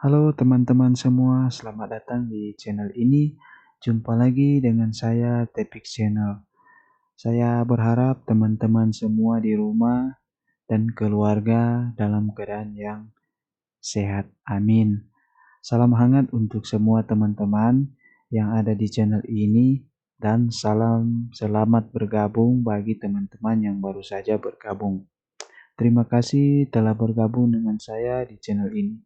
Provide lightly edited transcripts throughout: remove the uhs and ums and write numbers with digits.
Halo teman-teman semua, selamat datang di channel ini. Jumpa lagi dengan saya, Tepix Channel. Saya berharap teman-teman semua di rumah dan keluarga dalam keadaan yang sehat. Amin. Salam hangat untuk semua teman-teman yang ada di channel ini dan salam selamat bergabung bagi teman-teman yang baru saja bergabung. Terima kasih telah bergabung dengan saya di channel ini.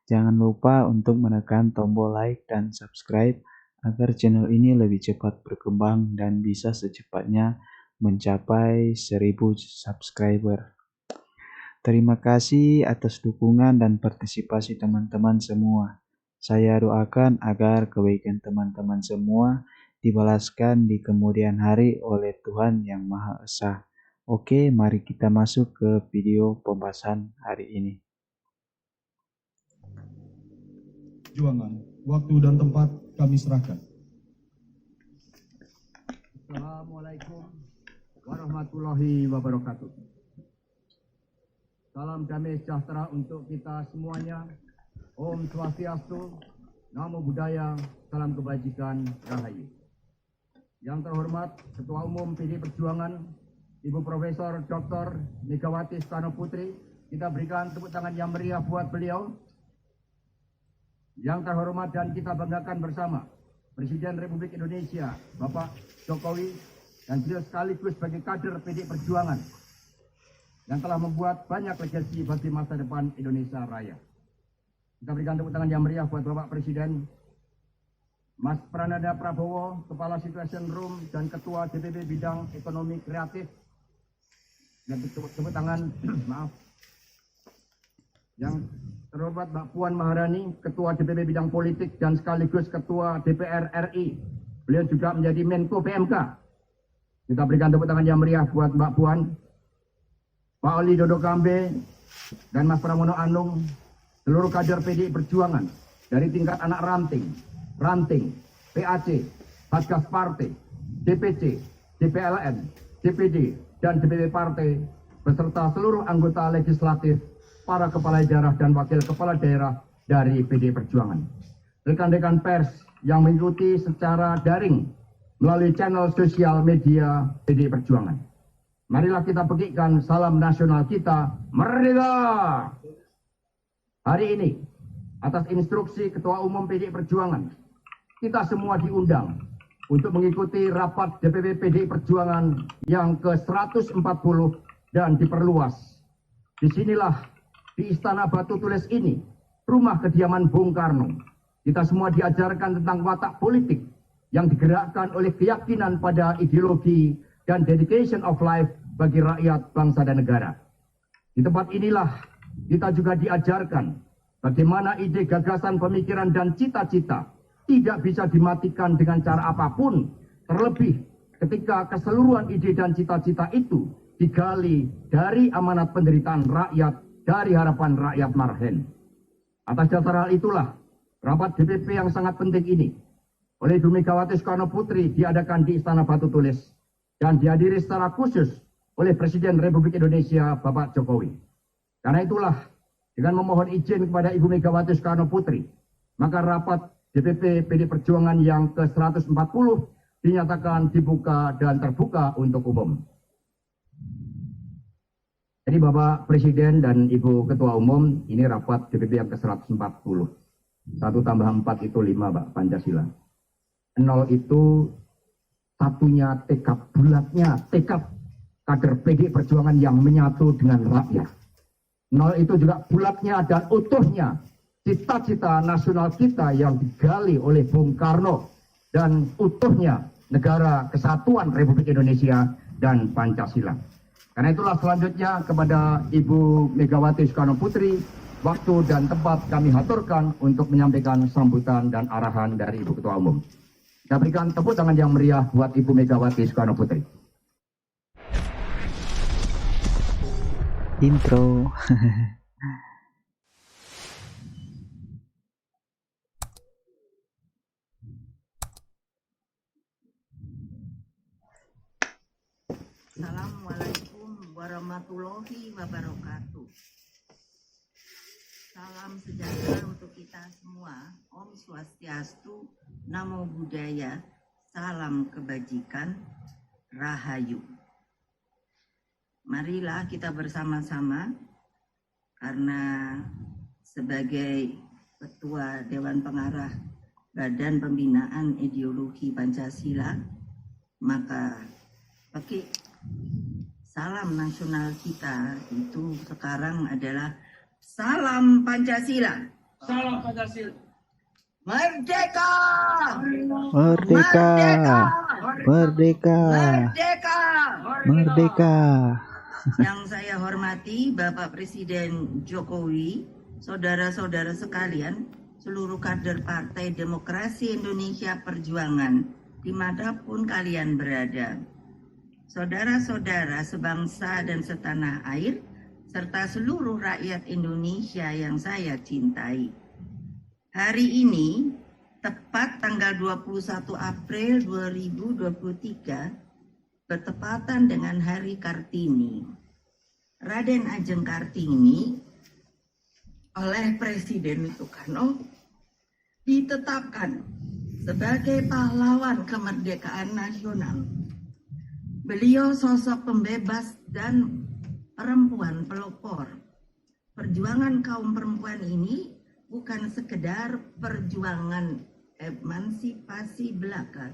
Jangan lupa untuk menekan tombol like dan subscribe agar channel ini lebih cepat berkembang dan bisa secepatnya mencapai 1000 subscriber. Terima kasih atas dukungan dan partisipasi teman-teman semua. Saya doakan agar kebaikan teman-teman semua dibalaskan di kemudian hari oleh Tuhan Yang Maha Esa. Oke, mari kita masuk ke video pembahasan hari ini. Perjuangan, waktu dan tempat kami serahkan. Assalamualaikum warahmatullahi wabarakatuh. Salam damai sejahtera untuk kita semuanya. Om Swastiastu, Namo Buddhaya, salam kebajikan, Rahayu. Yang terhormat Ketua Umum PD Perjuangan, Ibu Profesor Dr. Megawati Soekarno Putri, kita berikan tepuk tangan yang meriah buat beliau. Yang terhormat dan kita banggakan bersama Presiden Republik Indonesia Bapak Jokowi dan beliau sekaligus sebagai kader PD Perjuangan yang telah membuat banyak legasi bagi masa depan Indonesia Raya. Kita berikan tepuk tangan yang meriah buat Bapak Presiden Mas Prananda Prabowo, Kepala Situation Room dan Ketua DPP Bidang Ekonomi Kreatif. Dan tepuk tangan maaf yang terhormat Mbak Puan Maharani, Ketua DPP Bidang Politik dan sekaligus Ketua DPR RI. Beliau juga menjadi Menko PMK. Kita berikan tepuk tangan yang meriah buat Mbak Puan, Pak Oli Dodo Kambe, dan Mas Pramono Anung, seluruh kader PDI Perjuangan dari tingkat anak ranting, PAC, Satgas Partai, DPC, DPLN, DPD, dan DPP Partai, beserta seluruh anggota legislatif, para kepala daerah dan wakil kepala daerah dari PD Perjuangan. Rekan-rekan pers yang mengikuti secara daring melalui channel sosial media PD Perjuangan. Marilah kita petikkan salam nasional kita, Merdeka! Hari ini, atas instruksi Ketua Umum PD Perjuangan, kita semua diundang untuk mengikuti rapat DPP PD Perjuangan yang ke-140 dan diperluas. Disinilah di Istana Batu Tulis ini, rumah kediaman Bung Karno, kita semua diajarkan tentang watak politik yang digerakkan oleh keyakinan pada ideologi dan dedication of life bagi rakyat, bangsa, dan negara. Di tempat inilah kita juga diajarkan bagaimana ide, gagasan, pemikiran, dan cita-cita tidak bisa dimatikan dengan cara apapun, terlebih ketika keseluruhan ide dan cita-cita itu digali dari amanat penderitaan rakyat, dari harapan rakyat marhen. Atas dasar hal itulah, rapat DPP yang sangat penting ini oleh Ibu Megawati Soekarno Putri diadakan di Istana Batu Tulis dan dihadiri secara khusus oleh Presiden Republik Indonesia Bapak Jokowi. Karena itulah, dengan memohon izin kepada Ibu Megawati Soekarno Putri, maka rapat DPP PD Perjuangan yang ke-140 dinyatakan dibuka dan terbuka untuk umum. Jadi Bapak Presiden dan Ibu Ketua Umum, ini rapat DPP yang ke-140. 1 tambah 4 itu 5, Pak, Pancasila. 0 itu satunya tekad, bulatnya tekad kader PD Perjuangan yang menyatu dengan rakyat. 0 itu juga bulatnya dan utuhnya cita-cita nasional kita yang digali oleh Bung Karno dan utuhnya negara kesatuan Republik Indonesia dan Pancasila. Karena itulah selanjutnya kepada Ibu Megawati Soekarno Putri, waktu dan tempat kami haturkan untuk menyampaikan sambutan dan arahan dari Ibu Ketua Umum. Kita berikan tepuk tangan yang meriah buat Ibu Megawati Soekarno Putri. Intro. Assalamualaikum warahmatullahi wabarakatuh. Salam sejahtera untuk kita semua. Om Swastiastu, Namo Buddhaya, salam kebajikan, Rahayu. Marilah kita bersama-sama, karena sebagai Ketua Dewan Pengarah Badan Pembinaan Ideologi Pancasila, maka pakai salam nasional kita itu sekarang adalah salam Pancasila. Salam Pancasila. Merdeka! Merdeka! Merdeka! Merdeka! Merdeka! Yang saya hormati Bapak Presiden Jokowi, saudara-saudara sekalian, seluruh kader Partai Demokrasi Indonesia Perjuangan, dimanapun kalian berada. Saudara-saudara sebangsa dan setanah air, serta seluruh rakyat Indonesia yang saya cintai. Hari ini, tepat tanggal 21 April 2023, bertepatan dengan Hari Kartini. Raden Ajeng Kartini oleh Presiden Soekarno ditetapkan sebagai pahlawan kemerdekaan nasional. Beliau sosok pembebas dan perempuan pelopor. Perjuangan kaum perempuan ini bukan sekedar perjuangan emansipasi belaka,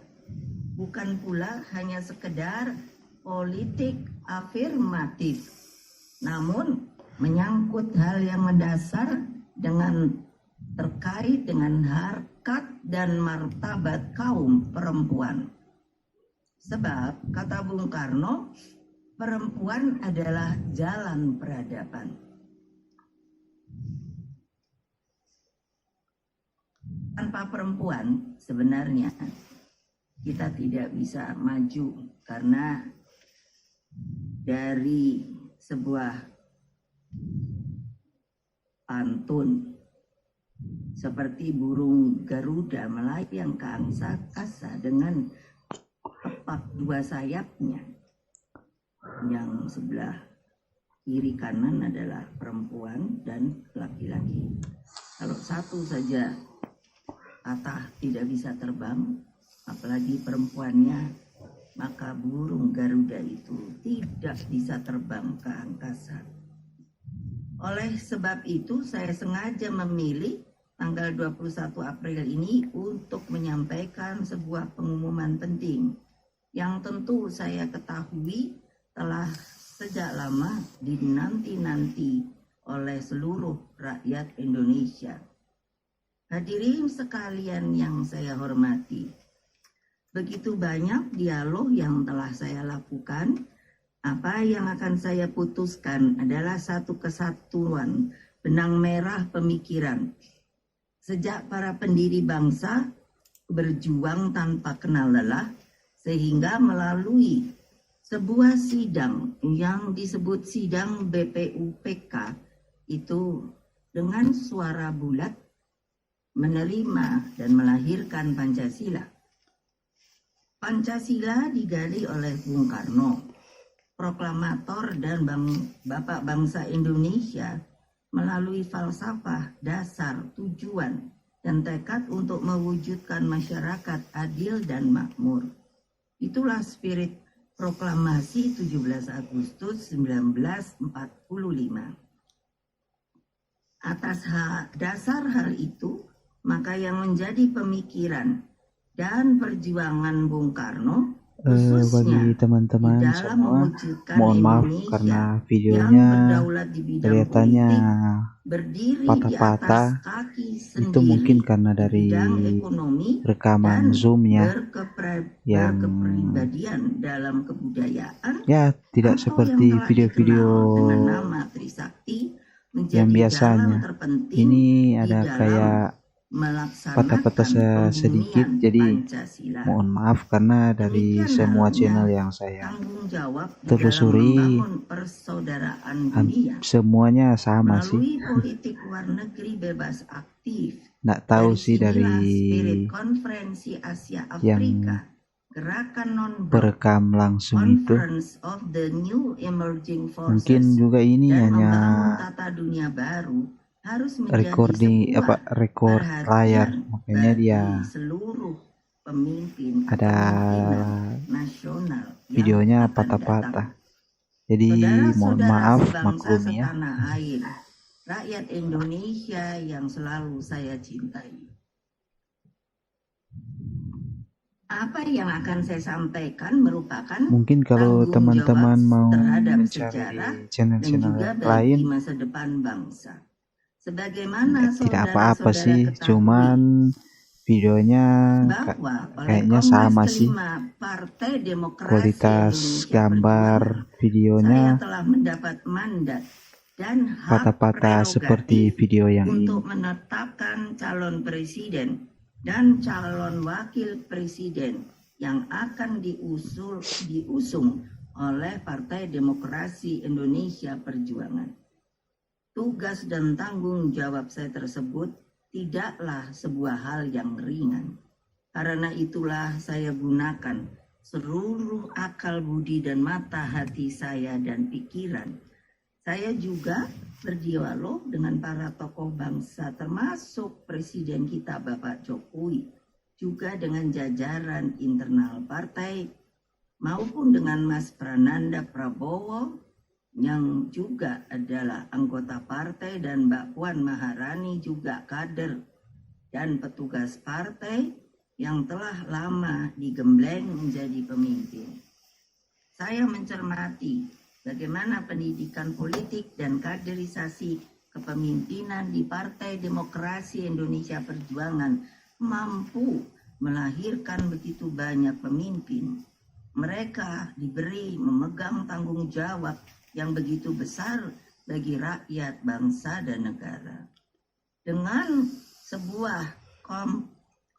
bukan pula hanya sekedar politik afirmatif, namun menyangkut hal yang mendasar terkait dengan harkat dan martabat kaum perempuan. Sebab kata Bung Karno, perempuan adalah jalan peradaban. Tanpa perempuan sebenarnya kita tidak bisa maju, karena dari sebuah pantun seperti burung Garuda melayang ke angkasa dengan tepat dua sayapnya, yang sebelah kiri kanan adalah perempuan dan laki-laki. Kalau satu saja patah tidak bisa terbang, apalagi perempuannya, maka burung Garuda itu tidak bisa terbang ke angkasa. Oleh sebab itu saya sengaja memilih tanggal 21 April ini untuk menyampaikan sebuah pengumuman penting yang tentu saya ketahui telah sejak lama dinanti-nanti oleh seluruh rakyat Indonesia. Hadirin sekalian yang saya hormati, begitu banyak dialog yang telah saya lakukan. Apa yang akan saya putuskan adalah satu kesatuan benang merah pemikiran. Sejak para pendiri bangsa berjuang tanpa kenal lelah, sehingga melalui sebuah sidang yang disebut sidang BPUPK itu dengan suara bulat menerima dan melahirkan Pancasila. Pancasila digali oleh Bung Karno, proklamator dan Bapak bangsa Indonesia, melalui falsafah, dasar, tujuan, dan tekad untuk mewujudkan masyarakat adil dan makmur. Itulah spirit proklamasi 17 Agustus 1945. Atas dasar hal itu, maka yang menjadi pemikiran dan perjuangan Bung Karno, bagi teman-teman semua, mohon maaf karena videonya kelihatannya patah-patah. Itu mungkin karena dari rekaman zoomnya yang ya tidak seperti video-video yang biasanya. Ini ada kayak patah-patah sedikit, jadi mohon maaf karena dari semua channel yang saya telusuri semuanya sama sih. Nggak tahu sih dari yang berekam langsung itu, mungkin juga ini hanya harus menjadi recording sebuah record layar, perhatian makanya dia bagi seluruh pemimpin ada kepemimpinan nasional yang videonya akan patah-patah. datang. Jadi mohon Saudara-saudara maaf, sebangsa maklum ya. setanah air, rakyat Indonesia yang selalu saya cintai. Apa yang akan saya sampaikan merupakan Mungkin kalau tanggung teman-teman jawab mau terhadap mencari sejarah di dan channel-channel juga bagi lain, masa depan bangsa. Sebagaimana tidak apa-apa saudara-saudara sih, ketahui cuman videonya bahwa oleh kayaknya Kongres sama sih. kelima Partai Demokrasi Kualitas Indonesia gambar Perjuangan, videonya saya telah mendapat mandat dan hak patah-patah seperti prerogatif video yang untuk ini. menetapkan calon presiden dan calon wakil presiden yang akan diusung oleh Partai Demokrasi Indonesia Perjuangan. Tugas dan tanggung jawab saya tersebut tidaklah sebuah hal yang ringan. Karena itulah saya gunakan seluruh akal budi dan mata hati saya dan pikiran. Saya juga berdialog dengan para tokoh bangsa termasuk Presiden kita Bapak Jokowi, juga dengan jajaran internal partai maupun dengan Mas Prananda Prabowo yang juga adalah anggota partai dan Mbak Puan Maharani juga kader dan petugas partai yang telah lama digembleng menjadi pemimpin. Saya mencermati bagaimana pendidikan politik dan kaderisasi kepemimpinan di Partai Demokrasi Indonesia Perjuangan mampu melahirkan begitu banyak pemimpin. Mereka diberi memegang tanggung jawab yang begitu besar bagi rakyat, bangsa, dan negara. Dengan sebuah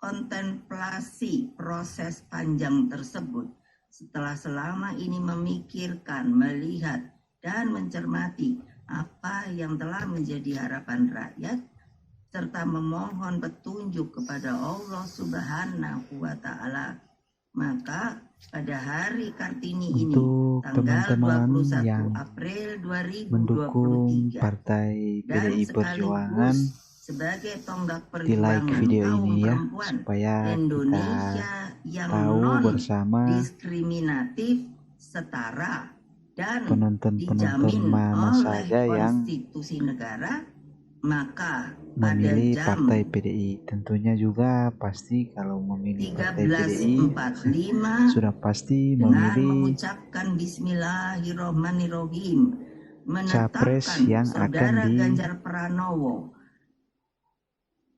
kontemplasi proses panjang tersebut, setelah selama ini memikirkan, melihat, dan mencermati apa yang telah menjadi harapan rakyat, serta memohon petunjuk kepada Allah Subhanahu wa Ta'ala, maka pada hari Kartini ini, tanggal teman-teman 21 yang April mendukung 2023, Partai dan PDI Perjuangan, sebagai tonggak di like perjuangan video kaum ini ya, perempuan supaya Indonesia yang tahu bersama non-diskriminatif, setara, dan penonton-penonton dijamin mana oleh saja yang konstitusi negara, maka memilih pada jam Partai PDI. Tentunya juga pasti kalau memilih Partai PDI 13.45 sudah pasti dengan memilih mengucapkan Bismillahirrohmanirrohim, capres menetapkan yang akan Saudara Ganjar Pranowo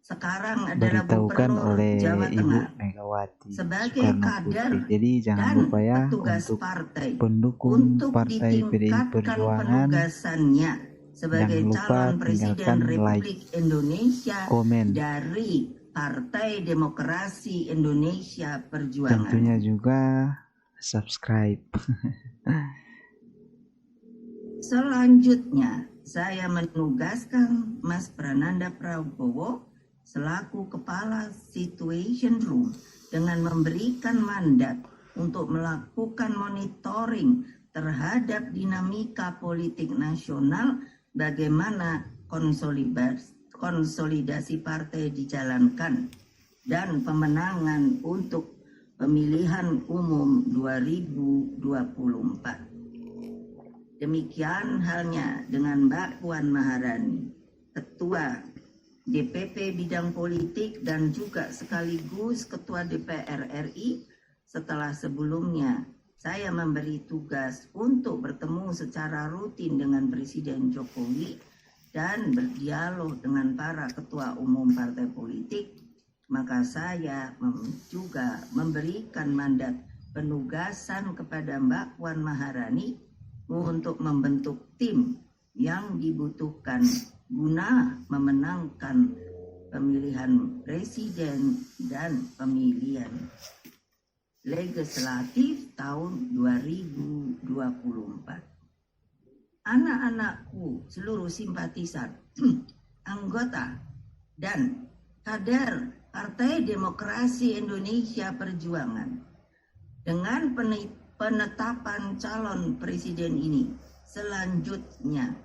sekarang adalah diberitahukan Gubernur oleh Jawa Ibu Tengah Megawati sebagai Soekarno kader Putri. Jadi jangan dan lupa ya petugas untuk partai pendukung untuk Partai PDI ditingkatkan Perjuangan, penugasannya sebagai jangan lupa calon Presiden tinggalkan Republik Indonesia komen. dari Partai Demokrasi Indonesia Perjuangan. Tentunya juga subscribe. Selanjutnya, saya menugaskan Mas Prananda Prabowo selaku Kepala Situation Room dengan memberikan mandat untuk melakukan monitoring terhadap dinamika politik nasional, bagaimana konsolidasi partai dijalankan, dan pemenangan untuk pemilihan umum 2024. Demikian halnya dengan Mbak Puan Maharani, Ketua DPP Bidang Politik dan juga sekaligus Ketua DPR RI, setelah sebelumnya saya memberi tugas untuk bertemu secara rutin dengan Presiden Jokowi dan berdialog dengan para ketua umum partai politik, maka saya juga memberikan mandat penugasan kepada Mbak Puan Maharani untuk membentuk tim yang dibutuhkan guna memenangkan pemilihan presiden dan pemilihan legislatif tahun 2024. Anak-anakku, seluruh simpatisan, anggota, dan kader Partai Demokrasi Indonesia Perjuangan, dengan penetapan calon presiden ini, selanjutnya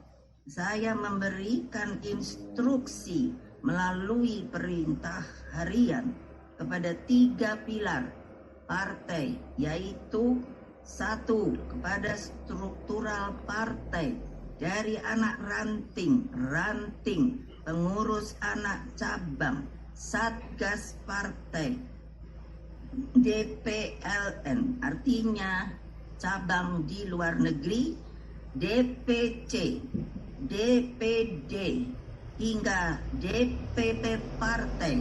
saya memberikan instruksi melalui perintah harian kepada 3 pilar partai, yaitu 1. Kepada struktural partai dari anak ranting, pengurus anak cabang, satgas partai, DPLN, artinya cabang di luar negeri, DPC, DPD, hingga DPP partai,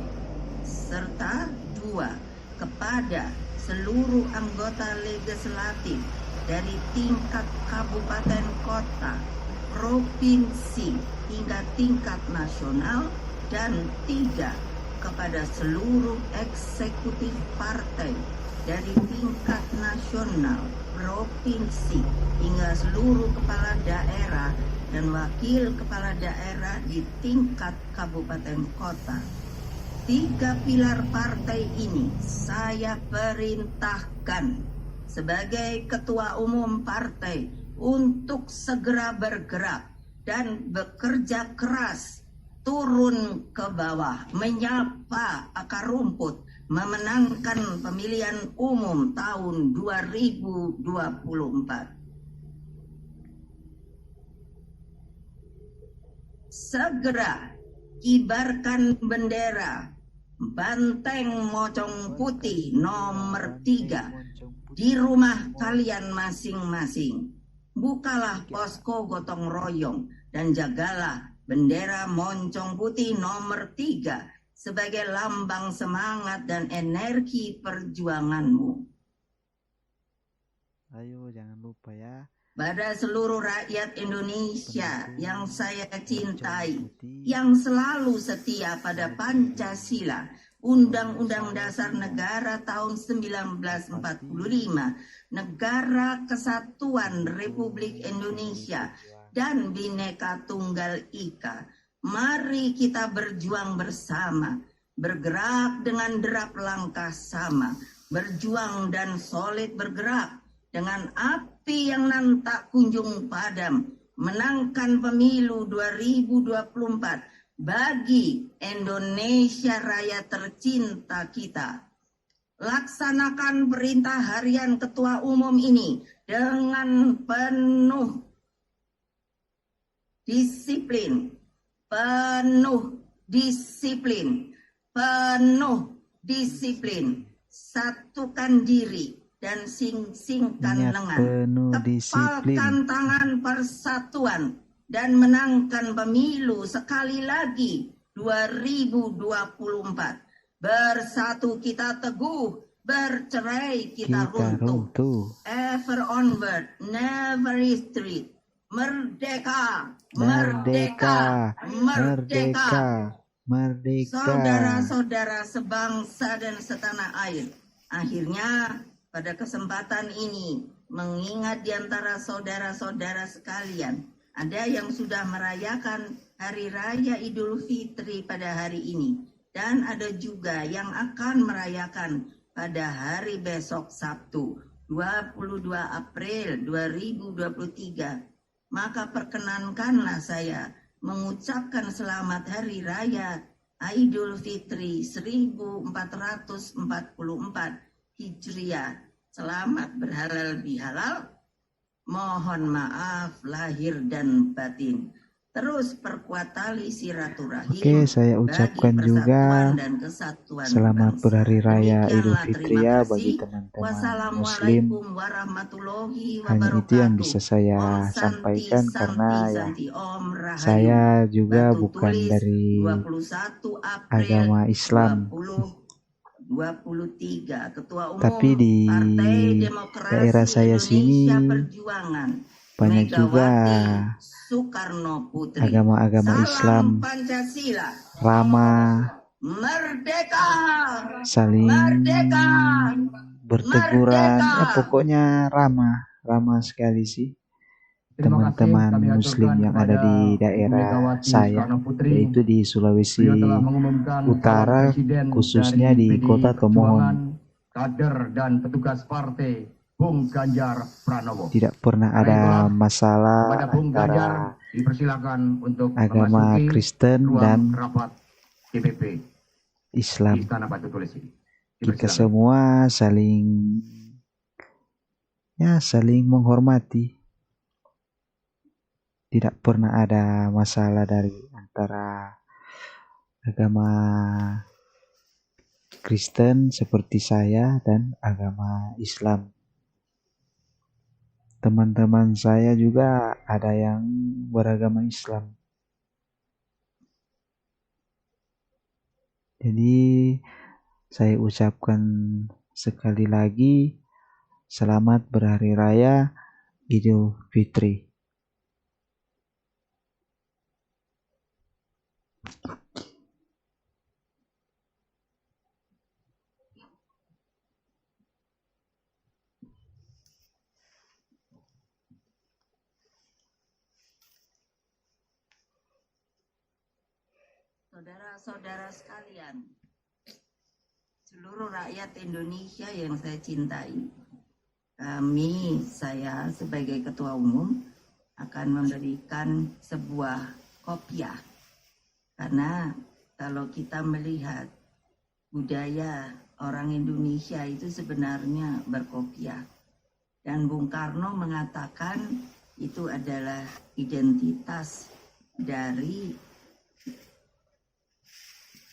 serta 2. Kepada seluruh anggota legislatif dari tingkat kabupaten kota, provinsi, hingga tingkat nasional, dan 3. Kepada seluruh eksekutif partai dari tingkat nasional, provinsi, hingga seluruh kepala daerah dan wakil kepala daerah di tingkat kabupaten kota. 3 pilar partai ini saya perintahkan sebagai ketua umum partai untuk segera bergerak dan bekerja keras, turun ke bawah, menyapa akar rumput, memenangkan pemilihan umum tahun 2024. Segera kibarkan bendera Banteng Mocong Putih nomor 3 di rumah kalian masing-masing. Bukalah posko gotong royong dan jagalah bendera Moncong Putih nomor 3 sebagai lambang semangat dan energi perjuanganmu. Ayo jangan lupa ya. Pada seluruh rakyat Indonesia yang saya cintai, yang selalu setia pada Pancasila, Undang-Undang Dasar Negara tahun 1945, Negara Kesatuan Republik Indonesia, dan Bhinneka Tunggal Ika. Mari kita berjuang bersama, bergerak dengan derap langkah sama, berjuang dan solid bergerak dengan api yang tak kunjung padam, menangkan pemilu 2024 bagi Indonesia Raya tercinta kita. Laksanakan perintah harian ketua umum ini dengan penuh disiplin, satukan diri dan singkan lengan, kepalkan tangan persatuan dan menangkan pemilu sekali lagi 2024. Bersatu kita teguh, bercerai kita runtuh. Ever onward, never retreat. Merdeka, merdeka, merdeka, merdeka. Saudara-saudara sebangsa dan setanah air. Akhirnya pada kesempatan ini, mengingat di antara saudara-saudara sekalian, ada yang sudah merayakan Hari Raya Idul Fitri pada hari ini, dan ada juga yang akan merayakan pada hari besok Sabtu, 22 April 2023. Maka perkenankanlah saya mengucapkan selamat Hari Raya Idul Fitri 1444 Hijriah. Selamat berhalal bihalal. Mohon maaf lahir dan batin. Terus perkuat tali silaturahim. Oke, saya ucapkan juga selamat berhari raya Idul Fitri ya bagi teman-teman Muslim. Hanya itu yang bisa saya sampaikan karena ya saya juga bukan dari agama Islam. 23 Ketua Umum Tapi di daerah saya sini banyak juga agama-agama Islam ramah, saling berteguran, ya pokoknya ramah sekali sih teman-teman Muslim yang ada di daerah saya, yaitu di Sulawesi Utara, khususnya di Kota Tomohon. Kader dan petugas partai Bung Ganjar Pranowo. Tidak pernah ada masalah Kepada Bung Ganjar antara dipersilakan untuk agama memasuki Kristen ruang dan rapat DPP Islam. di Istana Batu Tulis ini. Kita Dipersilakan. semua saling menghormati. Tidak pernah ada masalah dari antara agama Kristen seperti saya dan agama Islam. Teman-teman saya juga ada yang beragama Islam. Jadi saya ucapkan sekali lagi selamat berhari raya Idul Fitri. Saudara-saudara sekalian, seluruh rakyat Indonesia yang saya cintai, saya sebagai Ketua Umum akan memberikan sebuah kopiah. Karena kalau kita melihat budaya orang Indonesia itu sebenarnya berkopiah. Dan Bung Karno mengatakan itu adalah identitas dari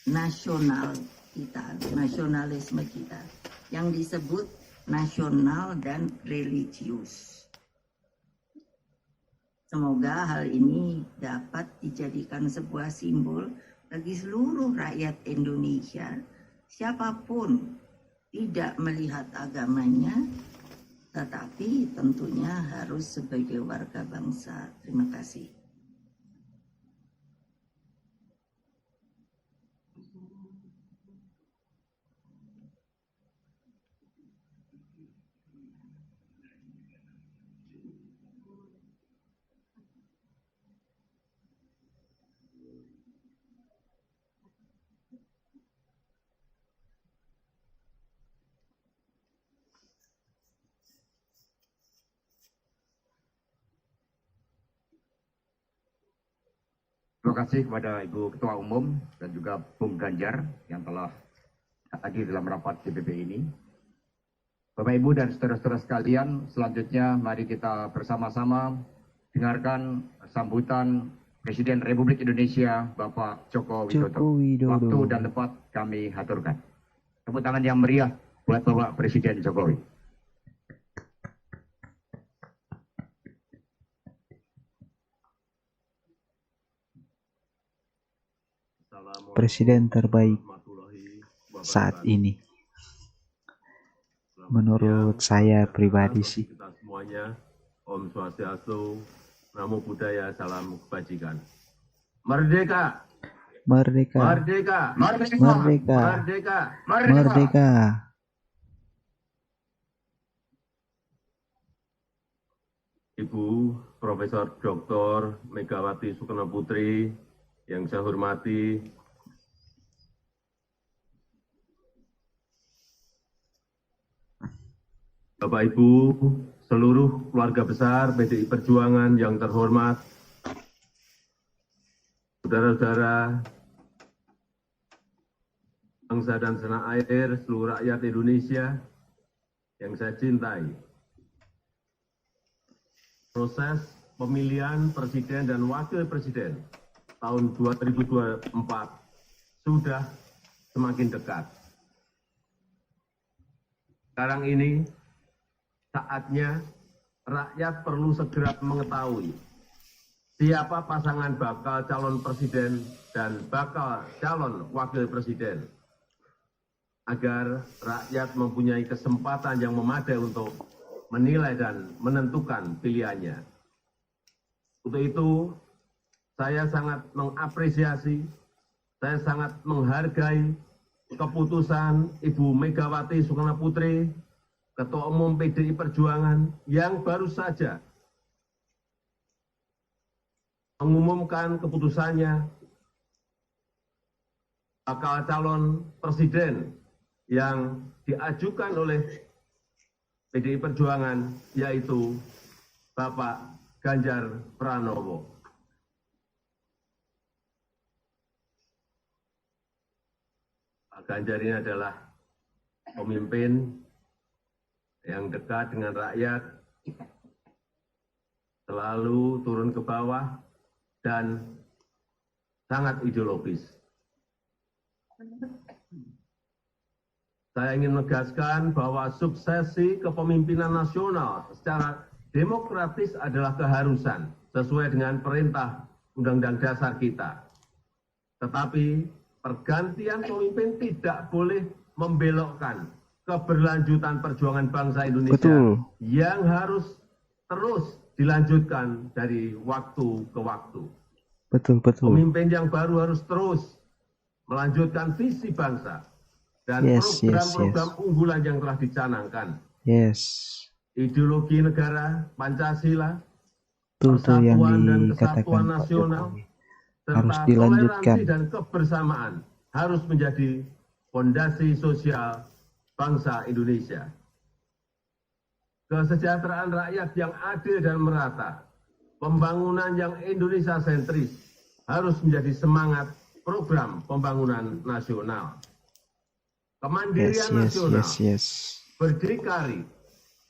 nasional kita, nasionalisme kita, yang disebut nasional dan religius. Semoga hal ini dapat dijadikan sebuah simbol bagi seluruh rakyat Indonesia, siapapun tidak melihat agamanya, tetapi tentunya harus sebagai warga bangsa. Terima kasih. Terima kasih kepada Ibu Ketua Umum dan juga Bung Ganjar yang telah hadir dalam rapat DPP ini. Bapak Ibu dan saudara-saudara sekalian, selanjutnya mari kita bersama-sama dengarkan sambutan Presiden Republik Indonesia Bapak Joko Widodo. Waktu dan tempat kami haturkan. Tepuk tangan yang meriah buat Bapak Presiden Jokowi. Presiden terbaik saat ini. Menurut saya pribadi sih. Kita semuanya, Om Swastiastu, Namo Buddhaya, salam kebajikan. Merdeka! Merdeka! Merdeka! Merdeka! Merdeka! Merdeka! Ibu Profesor Dr. Megawati Soekarno Putri yang saya hormati, Bapak Ibu, seluruh keluarga besar PDI Perjuangan yang terhormat, saudara-saudara bangsa dan tanah air, seluruh rakyat Indonesia yang saya cintai. Proses pemilihan presiden dan wakil presiden tahun 2024 sudah semakin dekat. Sekarang ini saatnya rakyat perlu segera mengetahui siapa pasangan bakal calon presiden dan bakal calon wakil presiden, agar rakyat mempunyai kesempatan yang memadai untuk menilai dan menentukan pilihannya. Untuk itu, saya sangat mengapresiasi, saya sangat menghargai keputusan Ibu Megawati Soekarno Putri, Ketua Umum PDI Perjuangan, yang baru saja mengumumkan keputusannya bakal calon presiden yang diajukan oleh PDI Perjuangan, yaitu Bapak Ganjar Pranowo. Pak Ganjar ini adalah pemimpin yang dekat dengan rakyat, selalu turun ke bawah, dan sangat ideologis. Saya ingin menegaskan bahwa suksesi kepemimpinan nasional secara demokratis adalah keharusan sesuai dengan perintah Undang-Undang Dasar kita. Tetapi pergantian pemimpin tidak boleh membelokkan keberlanjutan perjuangan bangsa Indonesia. Betul. Yang harus terus dilanjutkan dari waktu ke waktu. Betul. Pemimpin yang baru harus terus melanjutkan visi bangsa dan program-program unggulan yang telah dicanangkan. Ideologi negara, Pancasila, persatuan dan kesatuan nasional, serta toleransi dan kebersamaan harus menjadi fondasi sosial bangsa Indonesia. Kesejahteraan rakyat yang adil dan merata, pembangunan yang Indonesia sentris harus menjadi semangat program pembangunan nasional. Kemandirian nasional, berdikari,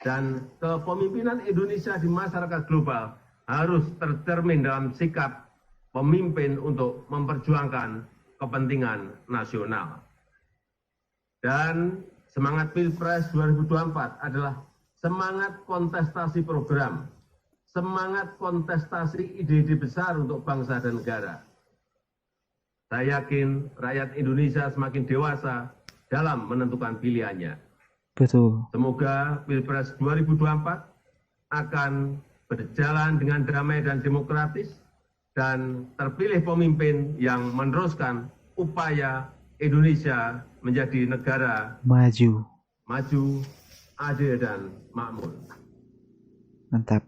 dan kepemimpinan Indonesia di masyarakat global harus tercermin dalam sikap pemimpin untuk memperjuangkan kepentingan nasional. Dan semangat Pilpres 2024 adalah semangat kontestasi program, semangat kontestasi ide-ide besar untuk bangsa dan negara. Saya yakin rakyat Indonesia semakin dewasa dalam menentukan pilihannya. Betul. Semoga Pilpres 2024 akan berjalan dengan damai dan demokratis dan terpilih pemimpin yang meneruskan upaya Indonesia menjadi negara maju, adil dan makmur. Mantap.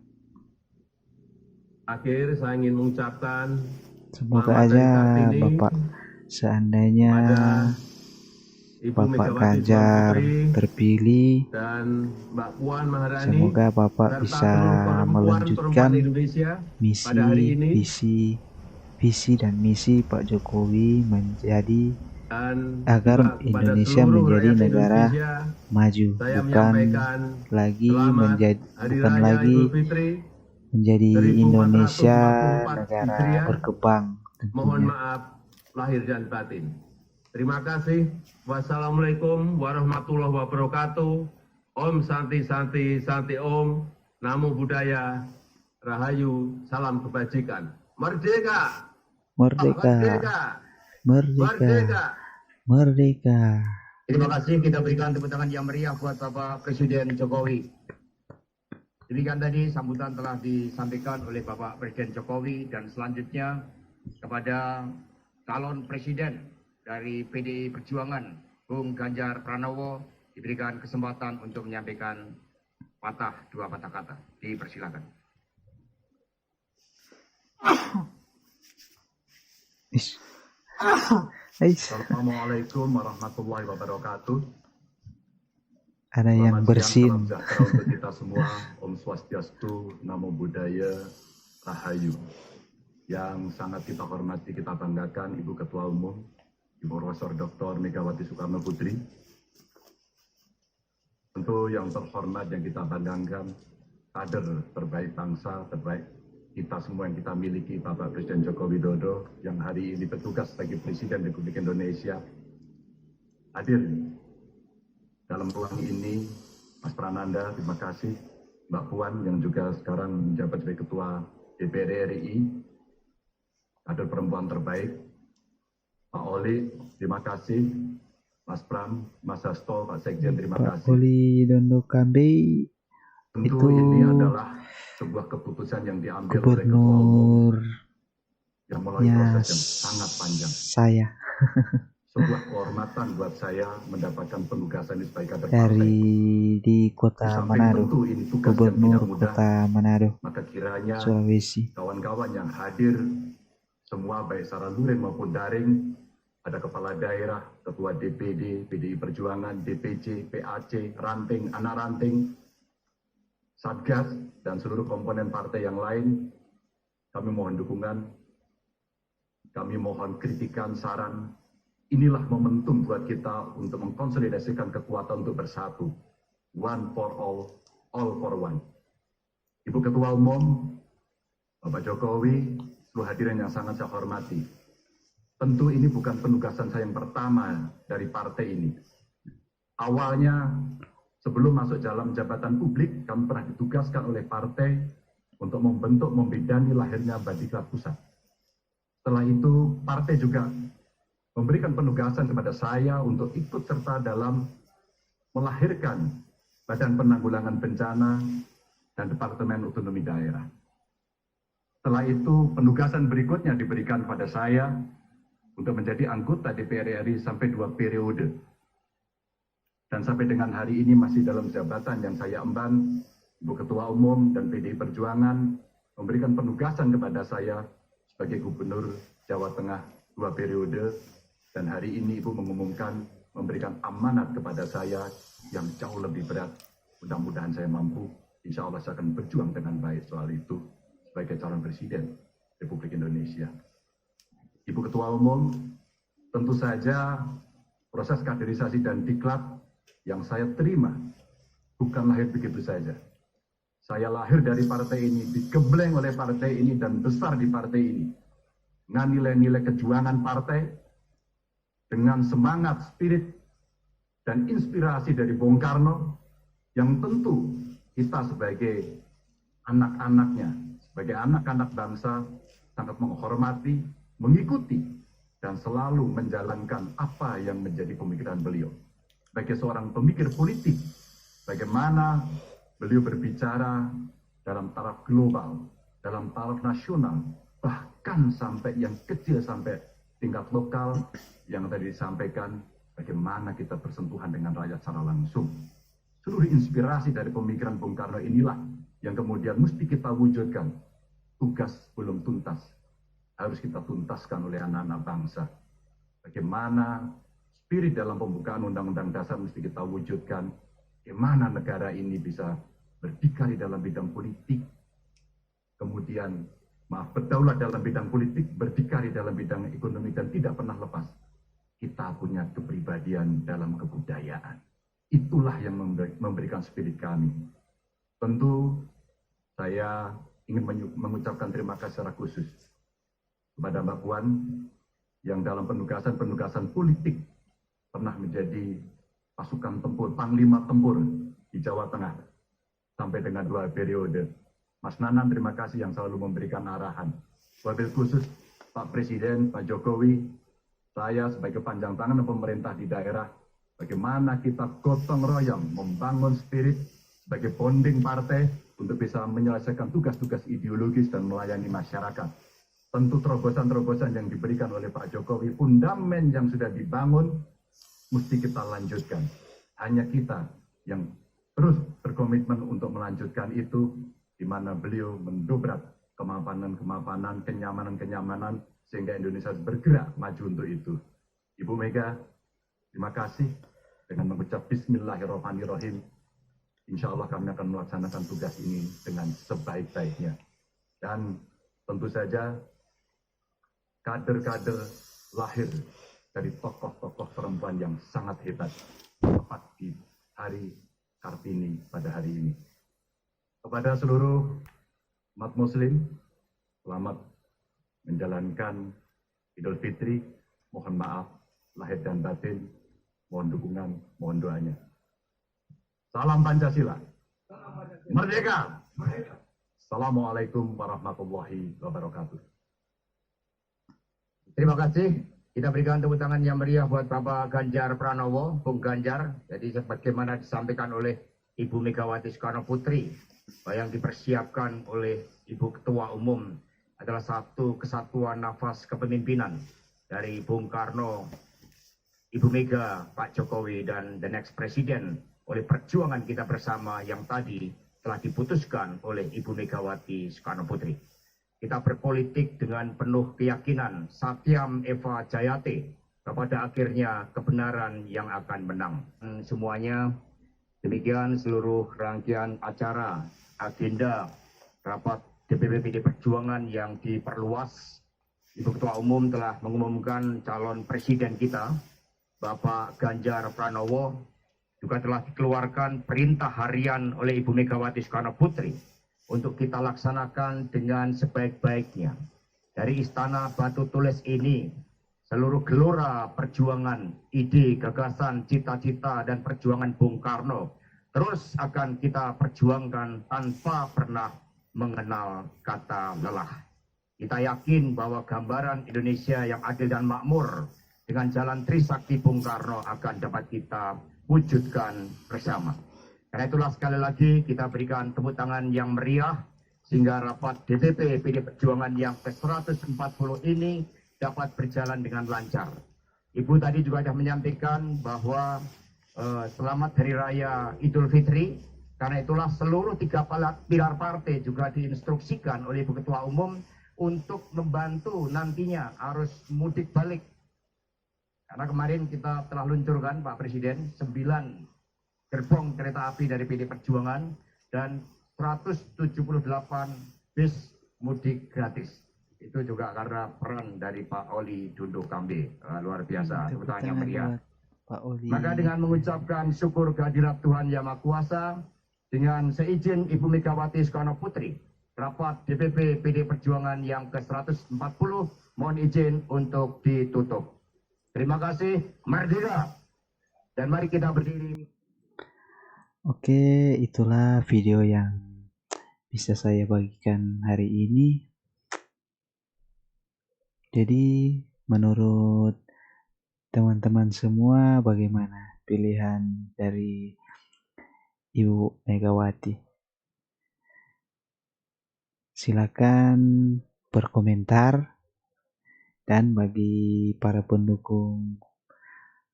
Akhir saya ingin mengucapkan semoga aja Bapak seandainya Bapak Ganjar terpilih dan Mbak Puan Maharani, semoga Bapak bisa melanjutkan visi dan misi Pak Jokowi menjadi agar Indonesia menjadi negara maju, bukan lagi menjadi Indonesia negara berkembang. Mohon maaf lahir dan batin. Terima kasih. Wassalamualaikum warahmatullahi wabarakatuh. Om Santi Santi Santi Om. Namo Buddhaya. Rahayu. Salam kebajikan. Merdeka. Merdeka. Merdeka. Merdeka. Terima kasih, kita berikan tepuk tangan yang meriah buat Bapak Presiden Jokowi. Demikian tadi sambutan telah disampaikan oleh Bapak Presiden Jokowi, dan selanjutnya kepada calon presiden dari PDI Perjuangan, Bung Ganjar Pranowo, diberikan kesempatan untuk menyampaikan dua patah kata. Dipersilakan. Assalamualaikum warahmatullahi wabarakatuh. Ada yang bersin. Salam sejahtera untuk kita semua. Om Swastiastu, Namo Buddhaya, Rahayu. Yang sangat kita hormati, kita banggakan Ibu Ketua Umum, Ibu Profesor Dr. Megawati Soekarno Putri. Tentu yang terhormat yang kita banggakan, kader terbaik bangsa, terbaik kita semua yang kita miliki, Bapak Presiden Joko Widodo, yang hari ini bertugas sebagai Presiden Republik Indonesia, hadir dalam ruang ini. Mas Prananda, terima kasih. Mbak Puan yang juga sekarang menjabat sebagai Ketua DPR RI, kader perempuan terbaik. Pak Oli, terima kasih. Mas Pram, Mas Hasto, Pak Sekjen, terima kasih. Pak Oli Dondo Kambe, tentu itu ini adalah sebuah keputusan yang diambil oleh Ketua Gubernur yang melalui proses yang sangat panjang. Saya Sebuah kehormatan buat saya mendapatkan penugasan ini sebagai kader dari di kota Manado, Gubernur kota Manado, maka kiranya Sulawesi. Kawan-kawan yang hadir semua baik secara luring maupun daring, ada kepala daerah, ketua DPD, PDI Perjuangan, DPC, PAC, ranting, anak ranting, Satgas, dan seluruh komponen partai yang lain, kami mohon dukungan, kami mohon kritikan, saran. Inilah momentum buat kita untuk mengkonsolidasikan kekuatan untuk bersatu. One for all for one. Ibu Ketua Umum, Bapak Jokowi, seluruh hadirin yang sangat saya hormati. Tentu ini bukan penugasan saya yang pertama dari partai ini. Awalnya, sebelum masuk dalam jabatan publik, kami pernah ditugaskan oleh partai untuk membentuk, membidani lahirnya Badiklat Pusat. Setelah itu, partai juga memberikan penugasan kepada saya untuk ikut serta dalam melahirkan Badan Penanggulangan Bencana dan Departemen Otonomi Daerah. Setelah itu, penugasan berikutnya diberikan pada saya untuk menjadi anggota DPR RI sampai 2 periode. Dan sampai dengan hari ini masih dalam jabatan yang saya emban, Ibu Ketua Umum dan PDI Perjuangan memberikan penugasan kepada saya sebagai Gubernur Jawa Tengah 2 periode. Dan hari ini Ibu mengumumkan memberikan amanat kepada saya yang jauh lebih berat. Mudah-mudahan saya mampu. Insya Allah saya akan berjuang dengan baik soal itu sebagai calon presiden Republik Indonesia. Ibu Ketua Umum, tentu saja proses kaderisasi dan diklat yang saya terima bukan lahir begitu saja. Saya lahir dari partai ini, digembleng oleh partai ini, dan besar di partai ini. Dengan nilai-nilai kejuangan partai, dengan semangat, spirit, dan inspirasi dari Bung Karno, yang tentu kita sebagai anak-anaknya, sebagai anak-anak bangsa, sangat menghormati, mengikuti, dan selalu menjalankan apa yang menjadi pemikiran beliau. Sebagai seorang pemikir politik, bagaimana beliau berbicara dalam taraf global, dalam taraf nasional, bahkan sampai yang kecil, sampai tingkat lokal, yang tadi disampaikan, bagaimana kita bersentuhan dengan rakyat secara langsung. Seluruh inspirasi dari pemikiran Bung Karno inilah yang kemudian mesti kita wujudkan. Tugas belum tuntas, harus kita tuntaskan oleh anak-anak bangsa. Bagaimana spirit dalam pembukaan Undang-Undang Dasar mesti kita wujudkan. Bagaimana negara ini bisa berdikari dalam bidang politik, kemudian berdaulat dalam bidang politik, berdikari dalam bidang ekonomi, dan tidak pernah lepas kita punya kepribadian dalam kebudayaan. Itulah yang memberikan spirit kami. Tentu saya ingin mengucapkan terima kasih secara khusus kepada Mbak Puan yang dalam penugasan-penugasan politik pernah menjadi pasukan tempur, panglima tempur di Jawa Tengah sampai dengan 2 periode. Mas Nanan, terima kasih yang selalu memberikan arahan. Wabil khusus Pak Presiden, Pak Jokowi, saya sebagai panjang tangan pemerintah di daerah, bagaimana kita gotong royong membangun spirit sebagai bonding partai untuk bisa menyelesaikan tugas-tugas ideologis dan melayani masyarakat. Tentu terobosan-terobosan yang diberikan oleh Pak Jokowi, fundament yang sudah dibangun, mesti kita lanjutkan. Hanya kita yang terus berkomitmen untuk melanjutkan itu, di mana beliau mendobrak kemapanan-kemapanan, kenyamanan-kenyamanan, sehingga Indonesia bergerak maju untuk itu. Ibu Mega, terima kasih. Dengan mengucap Bismillahirrahmanirrahim, insya Allah kami akan melaksanakan tugas ini dengan sebaik-baiknya. Dan tentu saja kader-kader lahir dari tokoh-tokoh perempuan yang sangat hebat, tepat di hari Kartini pada hari ini. Kepada seluruh umat Muslim, selamat menjalankan Idul Fitri. Mohon maaf lahir dan batin, mohon dukungan, mohon doanya. Salam Pancasila. Merdeka. Assalamualaikum warahmatullahi wabarakatuh. Terima kasih. Kita berikan tepuk tangan yang meriah buat Bapak Ganjar Pranowo, Bung Ganjar. Jadi sebagaimana disampaikan oleh Ibu Megawati Soekarno Putri, yang dipersiapkan oleh Ibu Ketua Umum adalah satu kesatuan nafas kepemimpinan dari Bung Karno, Ibu Mega, Pak Jokowi, dan the next Presiden oleh perjuangan kita bersama yang tadi telah diputuskan oleh Ibu Megawati Soekarno Putri. Kita berpolitik dengan penuh keyakinan, Satyam Eva Jayate, kepada akhirnya kebenaran yang akan menang. Semuanya, demikian seluruh rangkaian acara agenda rapat DPP PD Perjuangan yang diperluas, Ibu Ketua Umum telah mengumumkan calon presiden kita, Bapak Ganjar Pranowo, juga telah dikeluarkan perintah harian oleh Ibu Megawati Soekarno Putri untuk kita laksanakan dengan sebaik-baiknya. Dari Istana Batu Tulis ini, seluruh gelora perjuangan, ide, gagasan, cita-cita, dan perjuangan Bung Karno terus akan kita perjuangkan tanpa pernah mengenal kata lelah. Kita yakin bahwa gambaran Indonesia yang adil dan makmur dengan jalan Trisakti Bung Karno akan dapat kita wujudkan bersama. Karena itulah sekali lagi kita berikan tepuk tangan yang meriah sehingga rapat DPP PD Perjuangan yang ke-140 ini dapat berjalan dengan lancar. Ibu tadi juga sudah menyampaikan bahwa selamat Hari Raya Idul Fitri. Karena itulah seluruh 3 pilar partai juga diinstruksikan oleh Ibu Ketua Umum untuk membantu nantinya arus mudik balik. Karena kemarin kita telah luncurkan Pak Presiden 9 gerbong kereta api dari PD Perjuangan dan 178 bis mudik gratis. Itu juga karena peran dari Pak Oli Dondo Kambe. Luar biasa, tepuk tangan yang meriah. Pak Oli. Maka dengan mengucapkan syukur kehadirat Tuhan Yang Maha Kuasa, dengan seizin Ibu Megawati Soekarno Putri, rapat DPP PD Perjuangan yang ke-140 mohon izin untuk ditutup. Terima kasih, merdeka, dan mari kita berdiri. Oke, itulah video yang bisa saya bagikan hari ini. Jadi, menurut teman-teman semua, bagaimana pilihan dari Ibu Megawati? Silakan berkomentar, dan bagi para pendukung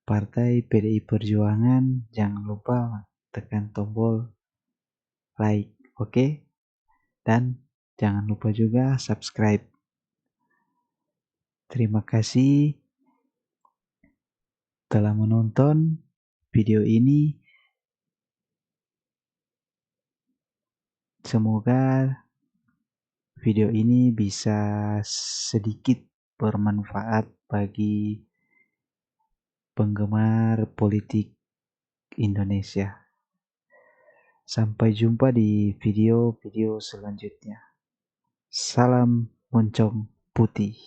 Partai PDI Perjuangan, jangan lupa tekan tombol like, oke? Dan jangan lupa juga subscribe. Terima kasih telah menonton video ini. Semoga video ini bisa sedikit bermanfaat bagi penggemar politik Indonesia. Sampai jumpa di video-video selanjutnya. Salam moncong putih.